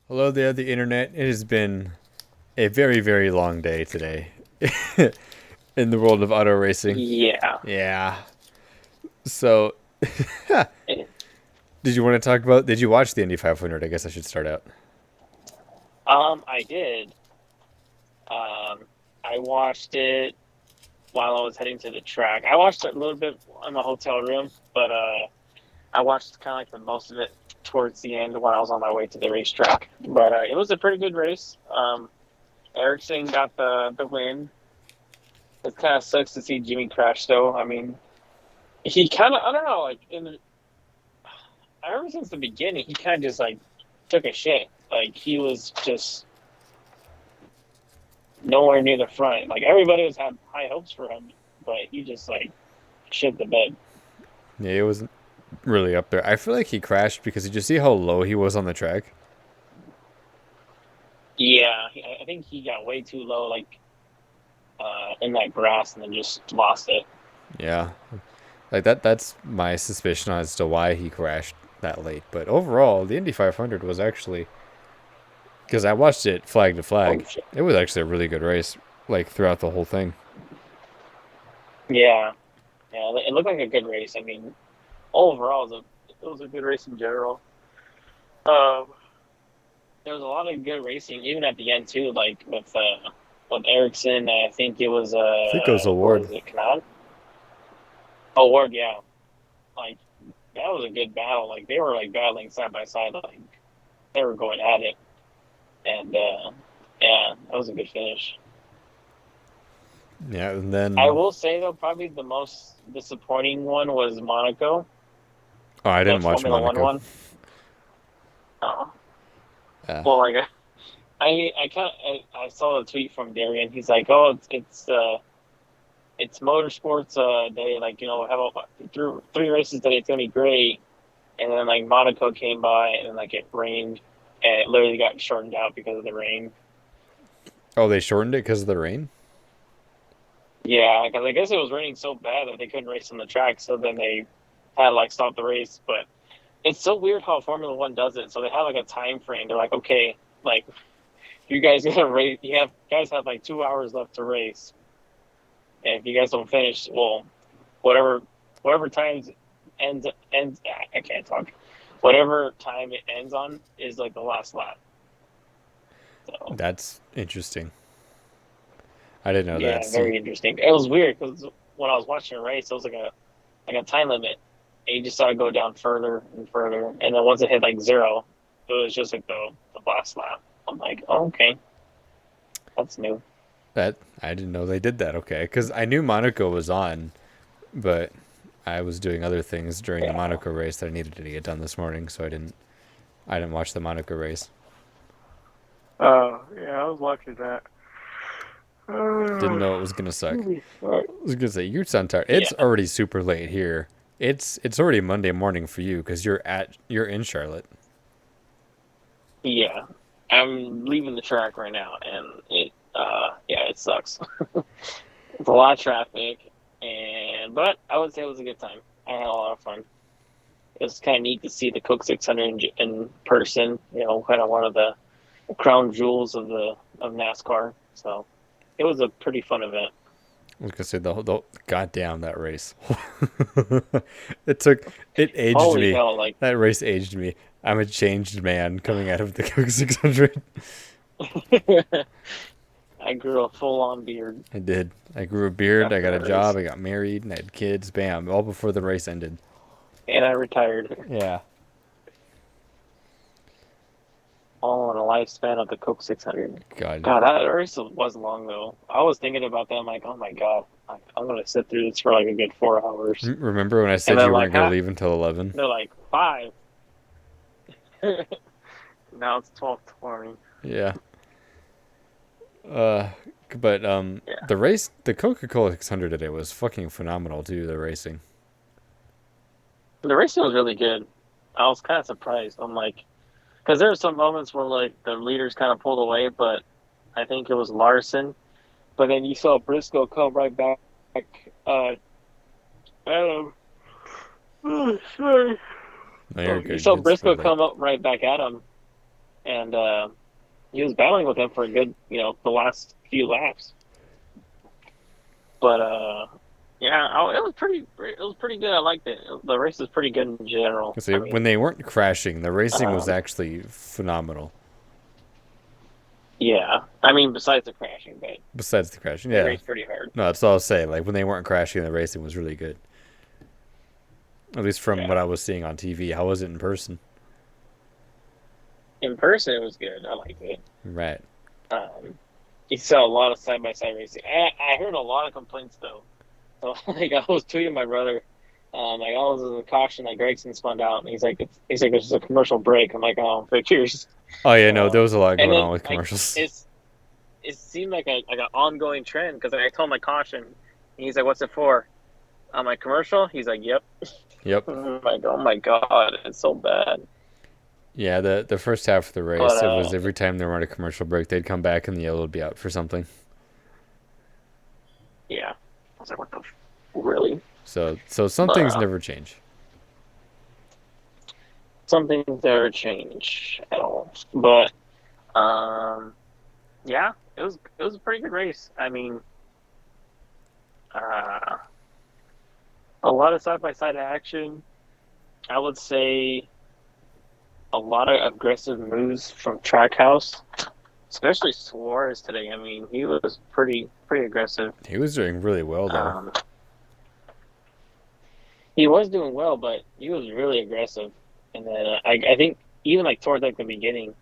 Hello there, the internet. It has been a very, very long day today in the world of auto racing. Yeah. Yeah. So, did Eh, you want to talk about? Did you watch the Indy 500? I guess I should start out. I did. Um, I watched it while I was heading to the track. I watched it a little bit in my hotel room, but I watched kind of like the most of it towards the end when I was on my way to the racetrack. But it was a pretty good race. Ericsson got the win. It kind of sucks to see Jimmy crash, though. I mean, he kind of I don't know, like ever since the beginning, he kind of just like took a shit. Like he was just nowhere near the front. Like everybody was had high hopes for him, but he just like shit the bed. Yeah, it wasn't really up there. I feel like he crashed because did you see how low he was on the track? Yeah, I think he got way too low, like in that grass, and then just lost it. Yeah, like that's my suspicion as to why he crashed that late. But overall, the Indy 500 was actually because I watched it flag to Oh flag. shit! It was actually a really good race, like throughout the whole thing. Yeah, yeah, it looked like a good race. I mean, overall, it was a good race in general. Um, there was a lot of good racing, even at the end too. Like with Ericsson, I think it was I think it was a what Ward. was it, Canal? Oh, Ward, yeah. Like that was a good battle. Like they were like battling side by side. Like they were going at it. And yeah, that was a good finish. Yeah, and I then will say though, probably the most disappointing one was Monaco, oh, I the didn't watch Formula One Monaco. one. Oh, Yeah. well, like I kind of I saw a tweet from Darian. He's like, oh, it's motorsports day. Like have three races today. It's gonna be great. And then like Monaco came by and like it rained and it literally got shortened out because of the rain. Oh, they shortened it because of the rain. Yeah, because I guess it was raining so bad that they couldn't race on the track, so then they had to like stop the race. But it's so weird how Formula One does it. So they have like a time frame. They're like, okay, like you guys gonna race. You guys have like 2 hours left to race, and if you guys don't finish, well, whatever whatever times ends. I can't talk. Whatever time it ends on is like the last lap. So That's interesting. I didn't know that. yeah, See, very interesting. It was weird because when I was watching a race, it was like a time limit. And you just saw it go down further and further. And then once it hit like zero, it was just like the last lap. I'm like, oh, okay, that's new. that I didn't know they did that. Okay, because I knew Monaco was on, but I was doing other things during the Yeah. Monaco race that I needed to get done this morning, so I didn't watch the Monaco race. Oh, yeah, I was watching that. Didn't Uh, know it was gonna suck. Right. I was gonna say you sound tired. Yeah, It's already super late here. It's already Monday morning for you because you're in Charlotte. yeah. I'm leaving the track right now, and yeah, it sucks. It's a lot of traffic, but I would say it was a good time. I had a lot of fun. It was kind of neat to see the Coke 600 in person. Kind of one of the crown jewels of NASCAR. So it was a pretty fun event. I was gonna say the goddamn that race. it took it aged Holy me. hell! Like That race aged me. I'm a changed man coming out of the Coke 600. I grew a full on beard I did. I grew a beard. I after got a that job. race, I got married, and I had kids. Bam! All before the race ended. and I retired Yeah. all in a lifespan of the Coke 600. God. God, that race was long though. I was thinking about that. I'm like, oh my god, I'm gonna sit through this for like a good 4 hours, Remember when I and said then you like, weren't gonna huh? leave until 11? They're like 5. Now it's 12:20. Yeah. Uh, but Yeah, the race, the Coca-Cola 600 today was fucking phenomenal too. The racing. the racing was really good. I was kind of surprised. I'm like, because there were some moments where like the leaders kind of pulled away, but I think it was Larson. But then you saw Briscoe come right back. Uh, Adam. Oh, sorry. No, you're Oh, you good. saw It's Briscoe really late. come up right back at him, and he was battling with him for a good, the last few laps. But yeah, it was pretty good. I liked it. The race was pretty good in general. So I when mean, they weren't crashing, the racing was um, actually phenomenal. yeah. I mean, besides the crashing, but Besides the crashing, they yeah. raced pretty hard. No, that's all I'll say. Like when they weren't crashing, the racing was really good. At least from what Yeah, I was seeing on TV. How was it in person? in person it was good. I liked it. Right. Um, you saw a lot of side by side racing. I heard a lot of complaints though. So like I was tweeting my brother, like oh, this is a caution that Gregson spun out, and he's like this is a commercial break. I'm like oh pictures. Oh yeah, no, there Um, was a lot and going then on with like commercials. it seemed like an ongoing trend because I told him my caution, and he's like what's it for? I'm like commercial. He's like yep. Yep. I'm like oh my god, it's so bad. Yeah, the first half of the But race, it was every time they were on a commercial break, they'd come back and the yellow would be out for something. yeah, I was like what the really? So some But things never change. something never change at all. But um, yeah, it was a pretty good race. I mean, uh, a lot of side by side action. I would say a lot of aggressive moves from Trackhouse, especially Suarez today. I mean, he was pretty aggressive. He was doing really well though. Um, he was doing well, but he was really aggressive. And then I think even like towards like the beginning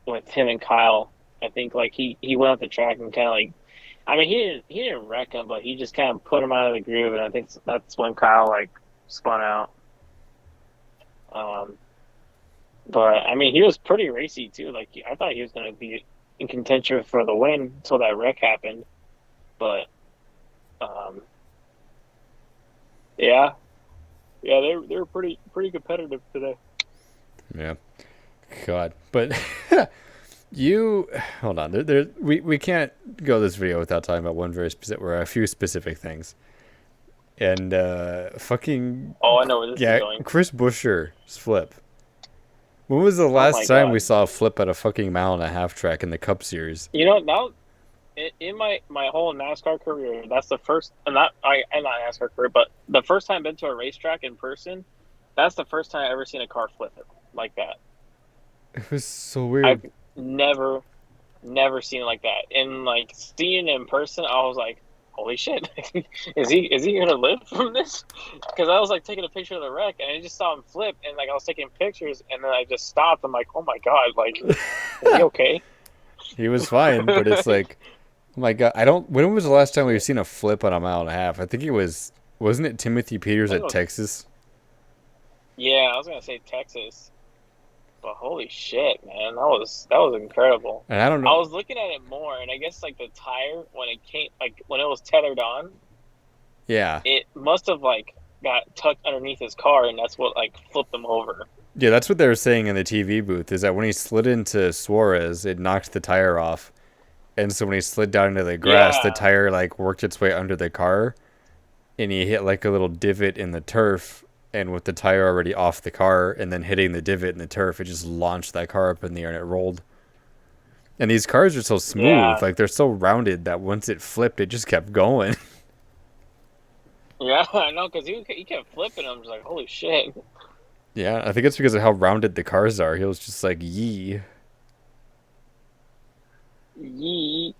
with him and Kyle, I think like he went up the track and kind of like I mean he didn't wreck him, but he just kind of put him out of the groove, and I think that's when Kyle like spun out. Um, but I mean he was pretty racy too. Like I thought he was going to be in contention for the win until that wreck happened. But um, yeah, yeah, they were pretty competitive today. Yeah. God. But you hold on. We can't go this video without talking about one very specific or a few specific things. And fucking Oh, I know where this is yeah, going. Chris Buescher's flip. When was the Oh last my time we god. saw a flip at a fucking mile and a half track in the Cup Series? Now in my whole NASCAR career, that's the first, and not NASCAR career, but the first time I've been to a racetrack in person, that's the first time I ever seen a car flip it like that. It was so weird. I've never never seen it like that. And like seeing it in person, I was like, holy shit, is he gonna live from this? Because I was like taking a picture of the wreck and I just saw him flip, and like I was taking pictures, and then I just stopped. I'm like, oh my god, like is he okay? He was fine, but it's like, oh my god, I don't. When was the last time we've seen a flip on a mile and a half? I think it was. Wasn't it Timothy Peters I think at it was, Texas? yeah, I was gonna say Texas. But holy shit, man, that was incredible. And I don't I know. was looking at it more, and I guess like the tire when it came, like when it was tethered on, Yeah, it must have like got tucked underneath his car, and that's what like flipped him over. yeah, that's what they were saying in the TV booth. Is that when he slid into Suarez, it knocked the tire off, and so when he slid down into the grass, the Yeah, tire like worked its way under the car, and he hit like a little divot in the turf. And with the tire already off the car, and then hitting the divot in the turf, it just launched that car up in the air and it rolled. And these cars are so smooth, yeah, like they're so rounded that once it flipped, it just kept going. yeah. I know because he kept flipping. I'm just like, holy shit. Yeah, I think it's because of how rounded the cars are. He was just like, yee. Yeet.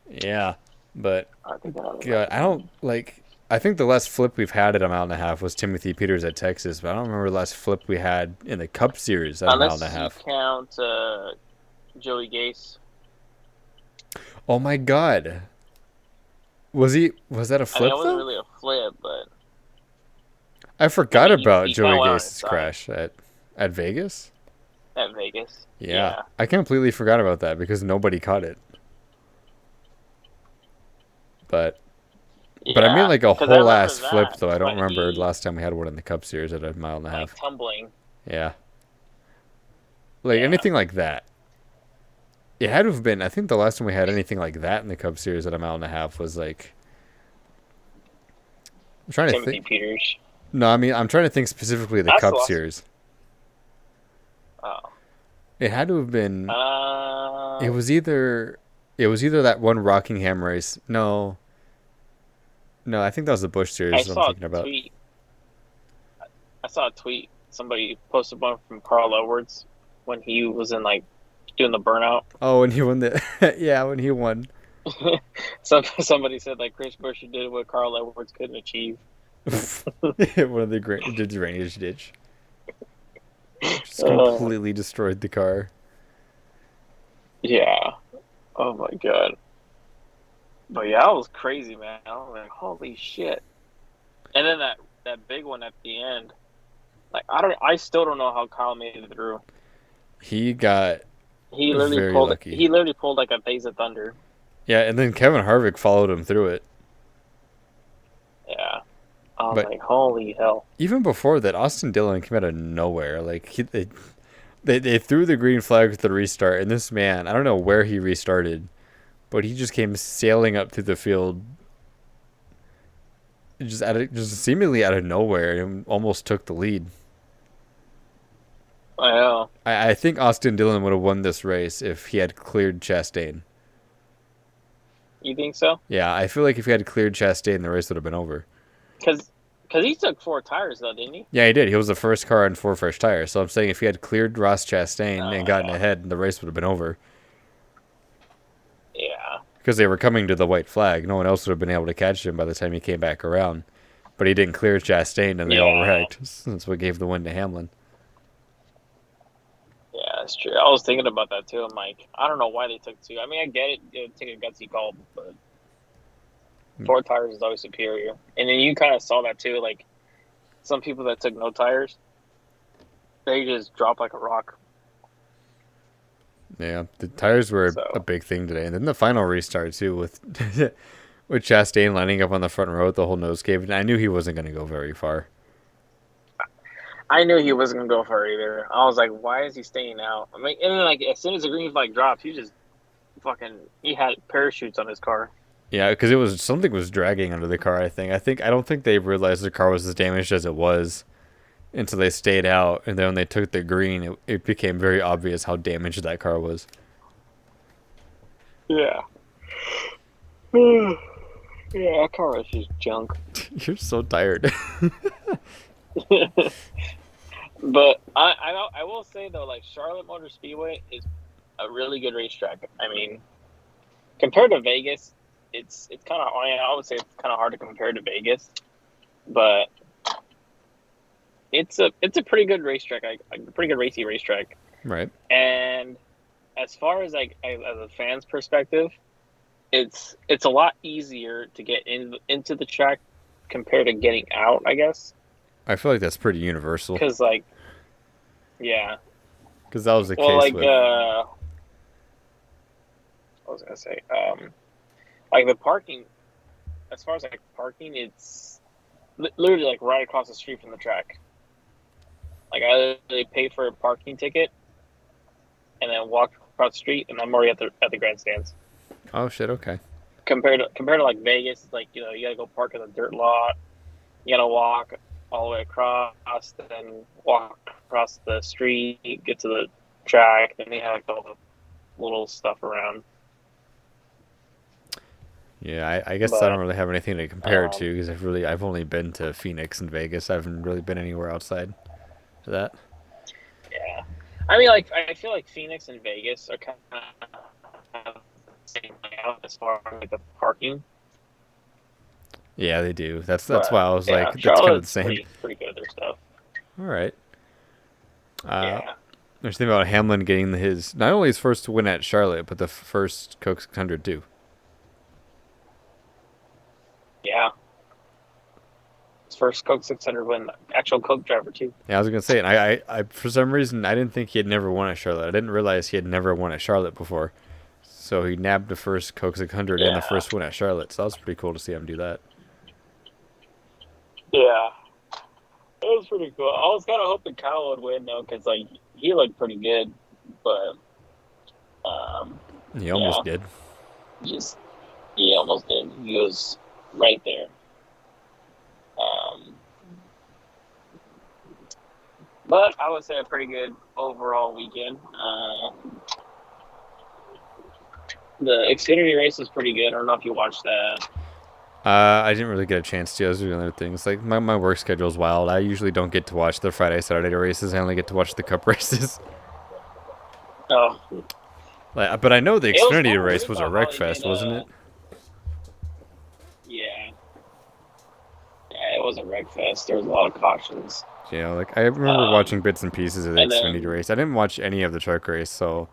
Yeah, but I think that God, I don't like. I think the last flip we've had at a mile and a half was Timothy Peters at Texas, but I don't remember the last flip we had in the Cup Series at a mile and a unless you half. count Joey Gase. Oh my God, was he? Was that a I mean, flip it wasn't though? really a flip, but I I forgot mean, about he kind Joey of went on his Gase's side crash at Vegas. at Vegas. Yeah, Yeah, I completely forgot about that because nobody caught it. But I mean yeah. like a Because I whole remember ass flip that, though. I don't but remember the he last time we had one in the Cup Series at a mile and a like half. tumbling. Yeah, like Yeah, anything like that. It had to have been. I think the last time we had anything like that in the Cup Series at a mile and a half was like. I'm trying to Timothy think. Peters. No, I mean I'm trying to think specifically of the That's the Cup last. Series. Oh. It had to have been. It Um, was either. It was either that one Rockingham race. No, no, I think that was the Busch I series that I'm saw a thinking about. tweet. I saw a tweet. Somebody posted one from Carl Edwards when he was in like doing the burnout. Oh, when he won the. Yeah, when he won. Somebody said like Chris Buescher did what Carl Edwards couldn't achieve. One of the drainage ditch. Just Uh, completely destroyed the car. yeah. Oh my god. But yeah, that was crazy, man. I was like, holy shit. And then that big one at the end. Like I still don't know how Kyle made it through. He got He literally very pulled lucky. he literally pulled like a Days of Thunder. Yeah, and then Kevin Harvick followed him through it. Yeah. I was But like, holy hell. even before that, Austin Dillon came out of nowhere. Like they threw the green flag with the restart, and this man, I don't know where he restarted, but he just came sailing up through the field, just seemingly out of nowhere, and almost took the lead. I know. I think Austin Dillon would have won this race if he had cleared Chastain. You think so? Yeah, I feel like if he had cleared Chastain, the race would have been over. Cause he took 4 tires though, didn't he? Yeah, he did. He was the first car on four fresh tires. So I'm saying if he had cleared Ross Chastain and gotten Yeah. ahead, the race would have been over. Yeah. Because they were coming to the white flag. No one else would have been able to catch him by the time he came back around. But he didn't clear Chastain, and they all Yeah. wrecked. That's what gave the win to Hamlin. Yeah, that's true. I was thinking about that too. I'm like, I don't know why they took two. I mean, I get it. It would take a gutsy call, but 4 tires is always superior. And then you kind of saw that too. Like some people that took no tires, they just drop like a rock. Yeah, the tires were a So big thing today. And then the final restart, too, with with Chastain lining up on the front row with the whole nose cave. And I knew he wasn't going to go very far. I knew he wasn't gonna go for it either. I was like, why is he staying out? I mean, and then like as soon as the green flag dropped, he just fucking he had parachutes on his car. Yeah, because it was something was dragging under the car. I don't think they realized the car was as damaged as it was until they stayed out, and then when they took the green, it became very obvious how damaged that car was. Yeah. Yeah, that car is just junk. You're so tired. But I will say though, like Charlotte Motor Speedway is a really good racetrack. I mean, compared to Vegas, it's kind of I would say it's kind of hard to compare to Vegas, but it's a pretty good racetrack, a pretty good racy racetrack. Right. And as far as like as a fan's perspective, it's a lot easier to get into the track compared to getting out, I guess, I feel like that's pretty universal. because like yeah, Because that was the well case like with. I was gonna say like the parking. As far as like parking, it's literally like right across the street from the track. Like I literally pay for a parking ticket and then walk across the street, and I'm already at the grandstands. Oh, shit, okay. Compared to like Vegas, it's like you gotta go park in the dirt lot. You gotta walk all the way across, then walk across the street, get to the track, then they have like all the little stuff around. Yeah, I guess I don't But really have anything to compare it to because I've only been to Phoenix and Vegas. I haven't really been anywhere outside of that. yeah, I mean, like I feel like Phoenix and Vegas are kind of the same layout as far as like the parking. Yeah, they do. That's why But I was yeah, like, that's kind of the Charlotte's same. pretty good at their stuff. All right. Uh, Yeah, there's something about Hamlin getting his not only his first win at Charlotte, but the first Coke 600 too. yeah. His first Coke 600 win, actual Coke driver too. Yeah, I was gonna say, and I for some reason I didn't think he had never won at Charlotte. I didn't realize he had never won at Charlotte before. So he nabbed the first Coke 600 and the Yeah, first win at Charlotte. So that was pretty cool to see him do that. yeah. It was pretty cool. I was kind of hoping Kyle would win though, because like he looked pretty good, but He yeah, almost did. just he almost did. He was right there. Um, But I would say a pretty good overall weekend. The Xfinity race was pretty good. I don't know if you watched that. I didn't really get a chance to. I was doing other things. Like my work schedule is wild. I usually don't get to watch the Friday Saturday races. I only get to watch the Cup races. Oh, Like, but I know the it was Xfinity kind of race weird was a though how wreck they made fest, wasn't it? yeah, yeah, it was a wreck fest. There was a lot of cautions. You know, like I remember Um, watching bits and pieces of the and Xfinity then race. I didn't watch any of the truck race, so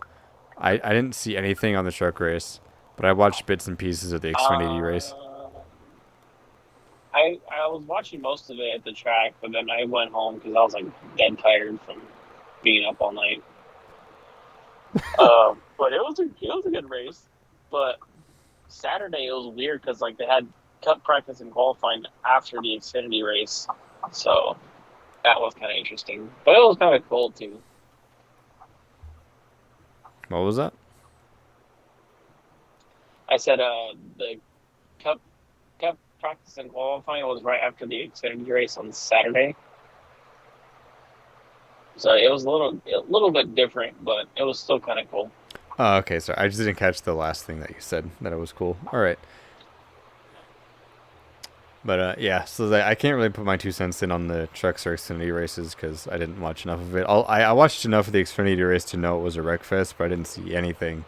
I didn't see anything on the truck race. But I watched bits and pieces of the Xfinity race. uh, I was watching most of it at the track, but then I went home because I was like dead tired from being up all night. But it was a good race. But Saturday it was weird because like they had cup practice and qualifying after the Xfinity race, so that was kind of interesting. But it was kind of cool too. What was that? I said the cup cup practice and qualifying was right after the Xfinity race on Saturday, so it was a little bit different, but it was still kind of cool. Oh, okay. Sorry, I just didn't catch the last thing that you said. That it was cool. All right. But yeah, so I can't really put my 2 cents in on the trucks or Xfinity races because I didn't watch enough of it. I watched enough of the Xfinity race to know it was a wreck fest, but I didn't see anything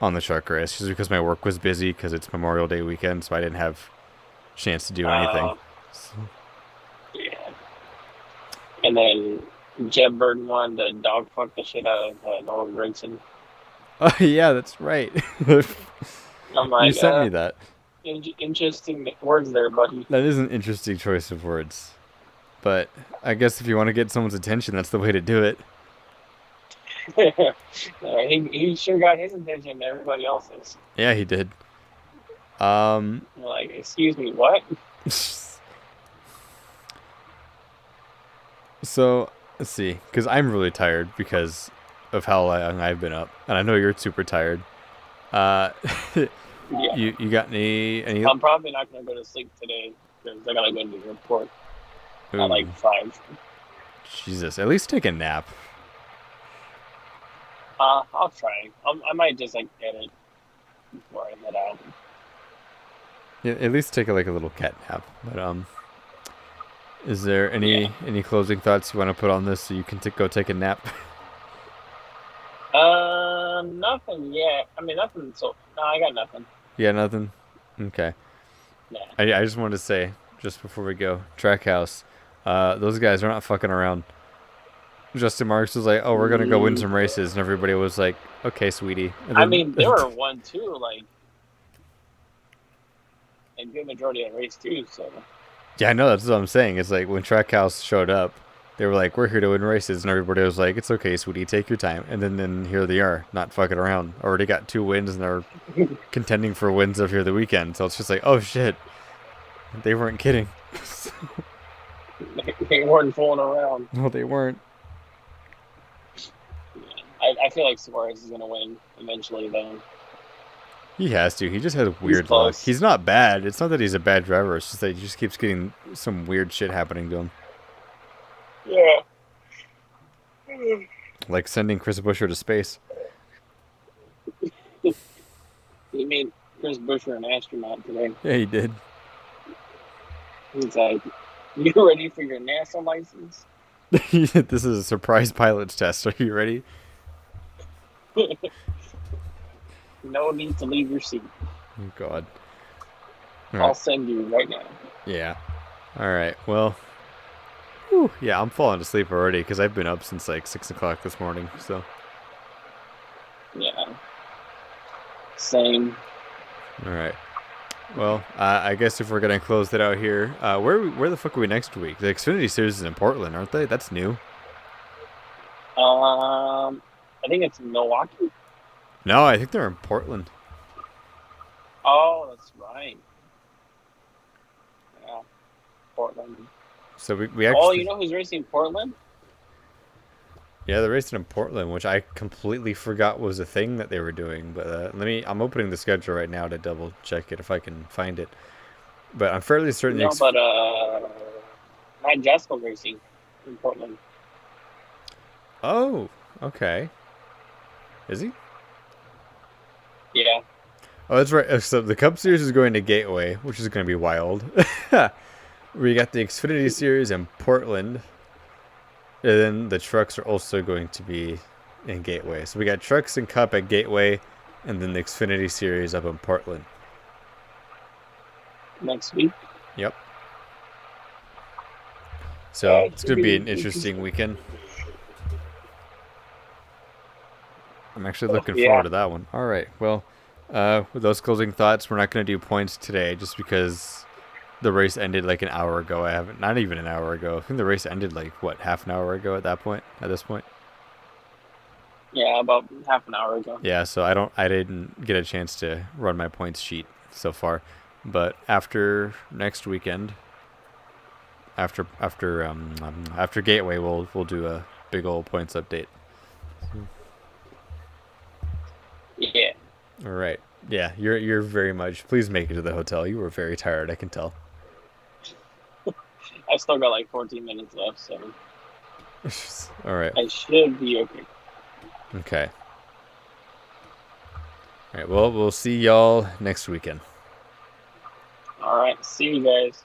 on the truck race just because my work was busy because it's Memorial Day weekend, so I didn't have a chance to do anything. Uh, yeah, and then Jeb Burton won the dog fuck the shit out of Nolan Gragson. Oh yeah, that's right. I'm You like, sent me that. interesting words there, buddy. That is an interesting choice of words, but I guess if you want to get someone's attention, that's the way to do it. He sure got his attention. Everybody else's. Yeah, he did. Um, Like, excuse me, what? So let's see, because I'm really tired because of how long I've been up, and I know you're super tired. Uh, Yeah, you got any? I'm probably not gonna go to sleep today because I gotta go to the airport at like Ooh, 5. Jesus! At least take a nap. I'll try. I might just like edit before I head out. Yeah, at least take like a little cat nap. But is there Yeah. any closing thoughts you want to put on this so you can go take a nap? Nothing yet. I mean, nothing. So no, I got nothing. Yeah, nothing. Okay. Yeah. I just wanted to say just before we go, Trackhouse. Those guys are not fucking around. Justin Marks was like, "Oh, we're gonna go win some races," and everybody was like, "Okay, sweetie." And I then, mean, they were 1-2, like a good majority of the race too. So yeah, I know that's what I'm saying. It's like when Trackhouse showed up, they were like, "We're here to win races," and everybody was like, "It's okay, sweetie, take your time." And then here they are, not fucking around. Already got 2 wins, and they're contending for wins of here the weekend. So it's just like, oh shit, they weren't kidding. they weren't fooling around. No, they weren't. I feel like Suarez is gonna win eventually, though. He has to. He just has He's weird luck. close. He's not bad. It's not that he's a bad driver. It's just that he just keeps getting some weird shit happening to him. Yeah. Like sending Chris Buescher to space. He made Chris Buescher an astronaut today. Yeah, he did. He's like, "You ready for your NASA license?" This is a surprise pilot's test. Are you ready? No need to leave your seat. Oh, God. All I'll right. send you right now. Yeah. All right. Well, whew, yeah, I'm falling asleep already because I've been up since like 6 o'clock this morning. So, Yeah. Same. all right. Well, I guess if we're gonna close that out here, where the fuck are we next week? The Xfinity Series is in Portland, aren't they? That's new. I think it's Milwaukee. No, I think they're in Portland. Oh, that's right. Yeah, Portland. So we Oh, you actually, know who's racing Portland? yeah, they're racing in Portland, which I completely forgot was a thing that they were doing. But I'm opening the schedule right now to double check it if I can find it. But I'm fairly certain No, but Matt Jaskell racing in Portland. Oh, okay. Is he? Yeah, Oh, that's right. So the Cup Series is going to Gateway, which is going to be wild. We got the Xfinity Series in Portland, and then the trucks are also going to be in Gateway. So we got trucks and Cup at Gateway, and then the Xfinity Series up in Portland. next week. Yep. So That it's should going to be be an interesting interesting. weekend. I'm actually looking forward Yeah, to that one. All right. Well, with those closing thoughts, we're not going to do points today just because the race ended like an hour ago. I haven't, not even an hour ago. I think the race ended like what, half an hour ago at that point. At this point, yeah, about half an hour ago. yeah. So I didn't get a chance to run my points sheet so far, but after next weekend, after Gateway, we'll do a big old points update. Yeah, All right. Yeah, you're very much. Please make it to the hotel. You were very tired. I can tell. I still got like 14 minutes left, so All right. I should be okay. Okay. All right. Well, we'll see y'all next weekend. All right, see you guys.